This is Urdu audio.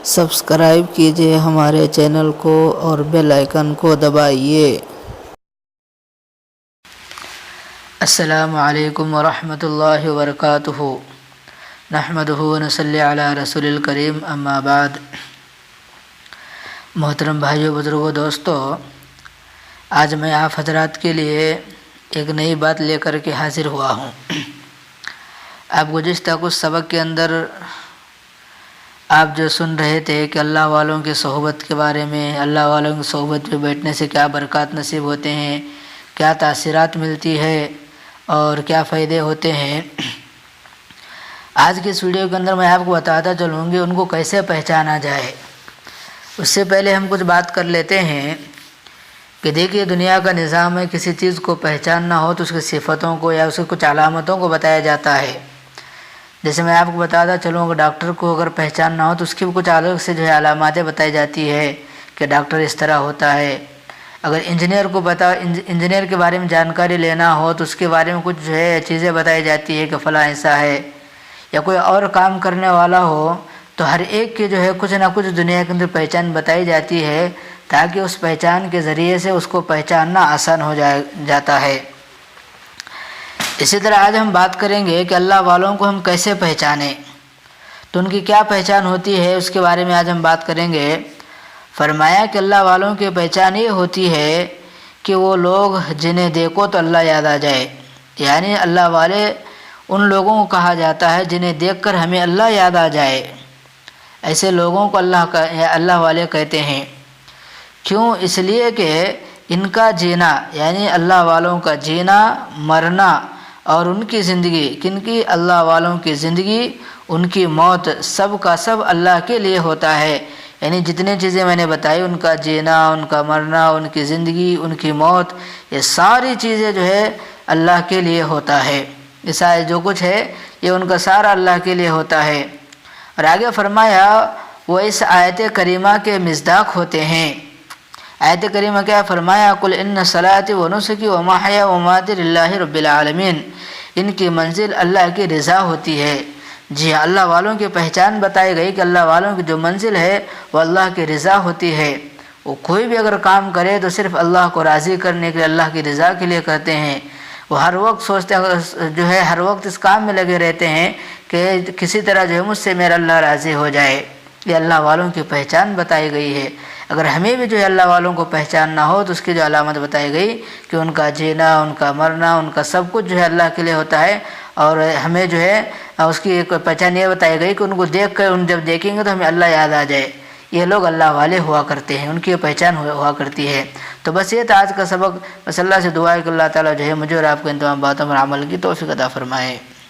سبسکرائب کیجئے ہمارے چینل کو اور بیل آئیکن کو دبائیے۔ السلام علیکم ورحمۃ اللہ وبرکاتہ۔ نحمدہ ونصلی علی رسول الکریم، اما بعد۔ محترم بھائیو، بزرگوں، دوستو، آج میں آپ حضرات کے لیے ایک نئی بات لے کر کے حاضر ہوا ہوں۔ آپ گزشتہ کچھ سبق کے اندر آپ جو سن رہے تھے کہ اللہ والوں کی صحبت کے بارے میں، اللہ والوں کی صحبت میں بیٹھنے سے کیا برکات نصیب ہوتے ہیں، کیا تاثیرات ملتی ہے اور کیا فائدے ہوتے ہیں۔ آج کی اس ویڈیو کے اندر میں آپ کو بتاتا چلوں گی ان کو کیسے پہچانا جائے۔ اس سے پہلے ہم کچھ بات کر لیتے ہیں کہ دیکھیے، دنیا کا نظام ہے، کسی چیز کو پہچاننا ہو تو اس کی صفتوں کو یا اس کی کچھ علامتوں کو بتایا جاتا ہے۔ جیسے میں آپ کو بتاتا چلوں کہ ڈاکٹر کو اگر پہچاننا ہو تو اس کی بھی کچھ الگ سے علاماتیں بتائی جاتی ہے کہ ڈاکٹر اس طرح ہوتا ہے۔ اگر انجینئر کو انجینئر کے بارے میں جانکاری لینا ہو تو اس کے بارے میں کچھ چیزیں بتائی جاتی ہے کہ فلاں ایسا ہے۔ یا کوئی اور کام کرنے والا ہو تو ہر ایک کی کچھ نہ کچھ دنیا کے اندر پہچان بتائی جاتی ہے، تاکہ اس پہچان کے ذریعے سے اس کو پہچاننا آسان ہو جاتا ہے۔ اسی طرح آج ہم بات کریں گے کہ اللہ والوں کو ہم کیسے پہچانیں، تو ان کی کیا پہچان ہوتی ہے، اس کے بارے میں آج ہم بات کریں گے۔ فرمایا کہ اللہ والوں کی پہچان یہ ہوتی ہے کہ وہ لوگ جنہیں دیکھو تو اللہ یاد آ جائے، یعنی اللہ والے ان لوگوں کو کہا جاتا ہے جنہیں دیکھ کر ہمیں اللہ یاد آ جائے۔ ایسے لوگوں کو اللہ والے کہتے ہیں۔ کیوں؟ اس لیے کہ ان کا جینا، یعنی اللہ والوں کا جینا، مرنا اور ان کی زندگی، کن کی؟ اللہ والوں کی زندگی، ان کی موت، سب کا سب اللہ کے لیے ہوتا ہے۔ یعنی جتنی چیزیں میں نے بتائی، ان کا جینا، ان کا مرنا، ان کی زندگی، ان کی موت، یہ ساری چیزیں اللہ کے لیے ہوتا ہے۔ یہ سارے جو کچھ ہے یہ ان کا سارا اللہ کے لیے ہوتا ہے۔ اور آگے فرمایا وہ اس آیت کریمہ کے مصداق ہوتے ہیں۔ آیت کریمہ کیا فرمایا؟ قل ان صلاتی و نسکی و محیا و مماتی للہ رب العالمین۔ ان کی منزل اللہ کی رضا ہوتی ہے۔ جی، اللہ والوں کی پہچان بتائی گئی کہ اللہ والوں کی جو منزل ہے وہ اللہ کی رضا ہوتی ہے۔ وہ کوئی بھی اگر کام کرے تو صرف اللہ کو راضی کرنے کے لیے، اللہ کی رضا کے لیے کرتے ہیں۔ وہ ہر وقت سوچتے ہیں، ہر وقت اس کام میں لگے رہتے ہیں کہ کسی طرح مجھ سے میرا اللہ راضی ہو جائے۔ یہ اللہ والوں کی پہچان بتائی گئی ہے۔ اگر ہمیں بھی اللہ والوں کو پہچاننا ہو تو اس کی علامت بتائی گئی کہ ان کا جینا، ان کا مرنا، ان کا سب کچھ اللہ کے لیے ہوتا ہے۔ اور ہمیں اس کی ایک پہچان یہ بتائی گئی کہ ان کو دیکھ کر جب دیکھیں گے تو ہمیں اللہ یاد آ جائے۔ یہ لوگ اللہ والے ہوا کرتے ہیں، ان کی پہچان ہوا کرتی ہے۔ تو بس یہ تھا آج کا سبق۔ بس اللہ سے دعا ہے کہ اللہ تعالیٰ مجھے اور آپ کو ان تمام باتوں پر عمل کی توفیق عطا فرمائے۔